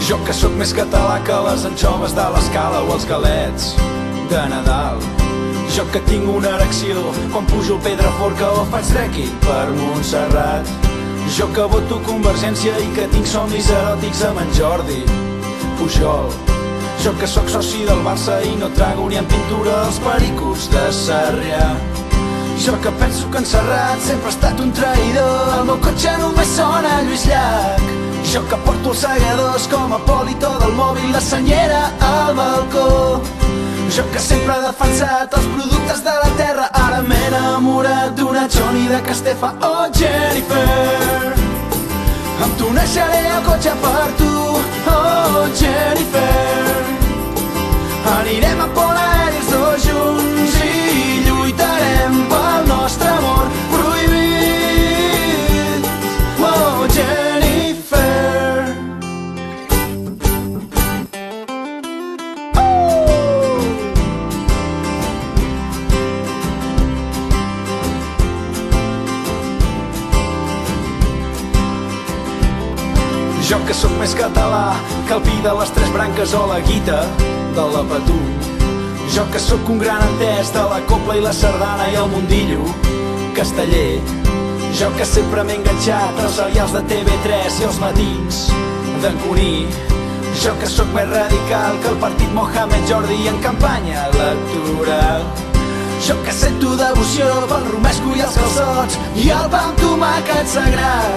Jo que sóc més català que les anxoves de l'Escala o els galets de Nadal. Jo que tinc una erecció quan pujo al Pedraforca o faig trekking per Montserrat. Jo que voto Convergència i que tinc somnis eròtics amb en Jordi Pujol. Jo que sóc soci del Barça i no trago ni en pintura els pericos de Sarrià. Jo que penso que en Serrat sempre ha estat un traïdor. El meu cotxe només sona Lluís Llach. Jo que porto els segadors com a polito del mòbil, la senyera al balcó. Jo que sempre he defensat els productes de la terra, ara m'he enamorat d'una Johnny de Castefa. Oh Jennifer, em tunejaré el cotxe per tu. Oh Jennifer, anirem a Pont Aeri els dos junts i lluitarem pel nostre amor prohibit. Oh Jennifer. Jo que sóc més català que el pi de les tres branques o la guita de la Patum. Jo que sóc un gran entès de la copla i la sardana i el mundillo casteller. Jo que sempre m'he enganxat als serials de TV3 i els matins d'en Cuní. Jo que sóc més radical que el partit Mohamed Jordi en campanya electoral. Jo que sento devoció pel romesco i els calçots i el pa amb tomàquet sagrat.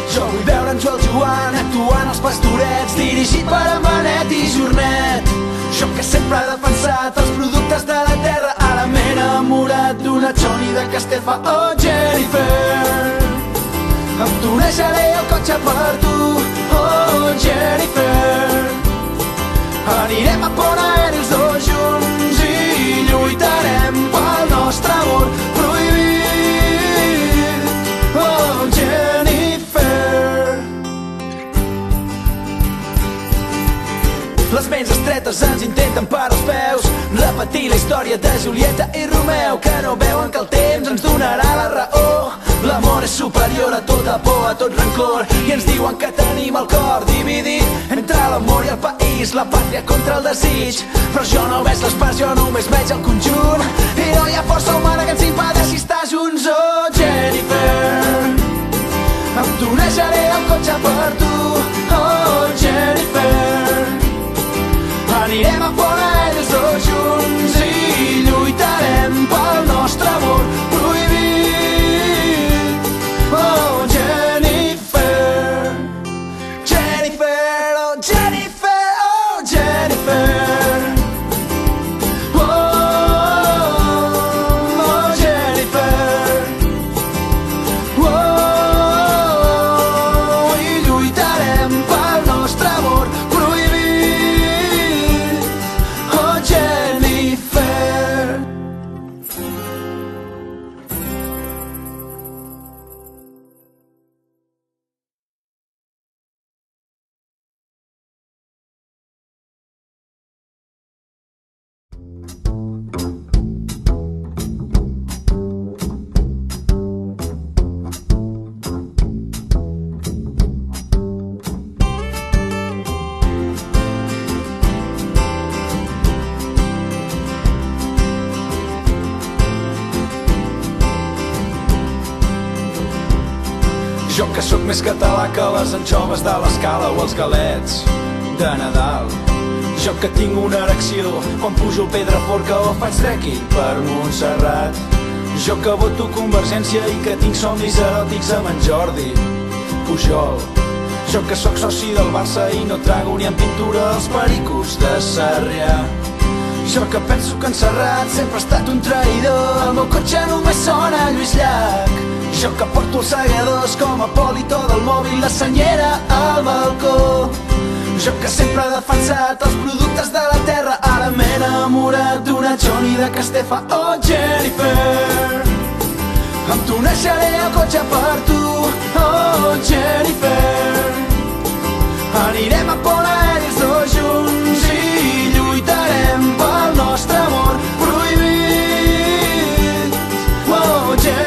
Jo vull veure en Joel Joan actuant als Pastorets, dirigit per en Benet i Jornet. Jo que sempre he defensat els productes de la terra, ara m'he enamorat d'una Johnny de Castefa. Oh Jennifer, em tunejaré el cotxe per tu. Oh Jennifer, anirem a Pont Aeri els dos junts i lluitarem pel nostre amor prohibit. Oh Jennifer. Les ments estretes ens intenten per als peus, repetir la història de Julieta i Romeu, que no veuen que el temps ens donarà la raó. L'amor és superior a tota por, a tot rancor, i ens diuen que tenim el cor dividit entre l'amor i el país, la pàtria contra el desig. Però jo no veig les parts, jo només veig el conjunt, i no hi ha força humana que ens impedeixi estar junts. Oh Jennifer, em tunejaré el cotxe per tu. Oh Jennifer, anirem a Pont Aeri els dos junts i lluitarem pel nostre amor prohibit. Oh Jennifer, Jennifer, oh Jennifer, oh Jennifer. Oh, oh Jennifer. Oh, i lluitarem pel nostre amor prohibit. Oh Jennifer. Jo que sóc més català que les anxoves de l'Escala o els galets de Nadal. Jo que tinc una erecció quan pujo al Pedraforca o faig trekking per Montserrat. Jo que voto Convergència i que tinc somnis eròtics amb en Jordi Pujol. Jo que sóc soci del Barça i no trago ni en pintura els pericos de Sarrià. Jo que penso que en Serrat sempre ha estat un traïdor. El meu cotxe només sona Lluís Llach. Jo que porto els segadors com a polito del mòbil, la senyera al balcó. Jo que sempre he defensat els productes de la terra, ara m'he enamorat d'una Johnny de Castefa. Oh Jennifer, em tunejaré el cotxe per tu. Oh Jennifer, anirem a Pont Aeri els dos junts i lluitarem pel nostre amor prohibit. Oh Jennifer.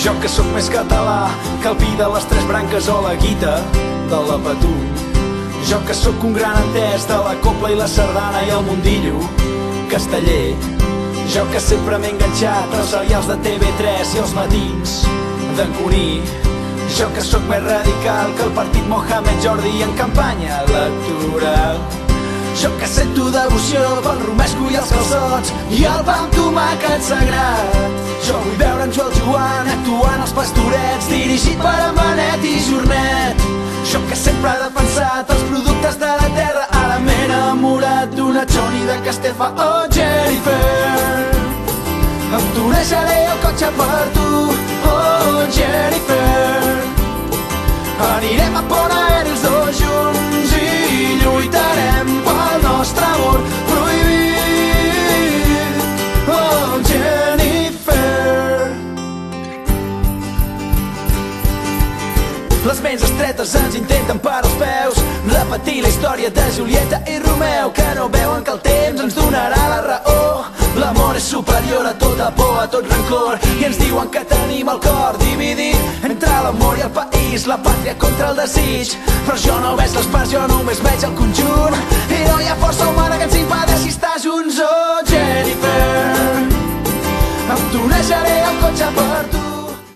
Jo que sóc més català que el pi de les tres branques o la guita de la Patum. Jo que sóc un gran entès de la copla i la sardana i el mundillo casteller. Jo que sempre m'he enganxat als serials de TV3 i els matins d'en Cuní. Jo que sóc més radical que el partit Mohamed Jordi en campanya electoral. Jo que sento devoció pel romesco i els calçots i el pa amb tomàquet sagrat. Jo vull veure en Joel Joan actuant als Pastorets, dirigit per en Benet i Jornet. Jo que sempre he defensat els productes de la terra, ara m'he enamorat d'una Johnny de Castefa. Oh, Jennifer, em tonejaré el cotxe per tu. Oh, Jennifer, anirem a Pont Aeri els dos junts i lluitarem pel nostre amor prohibit. Oh, Jennifer. Les ments estretes ens intenten per als peus, repetir la història de Julieta i Romeu, que no veuen que el temps ens donarà la raó. L'amor és superior a tota por, a tot rancor, i ens diuen que tenim el cor dividit entre l'amor i el país, la pàtria contra el desig. Però jo no veig les parts, jo només veig el conjunt, i no hi ha força humana que ens impedeixi estar junts. Oh, Jennifer, em tonejaré el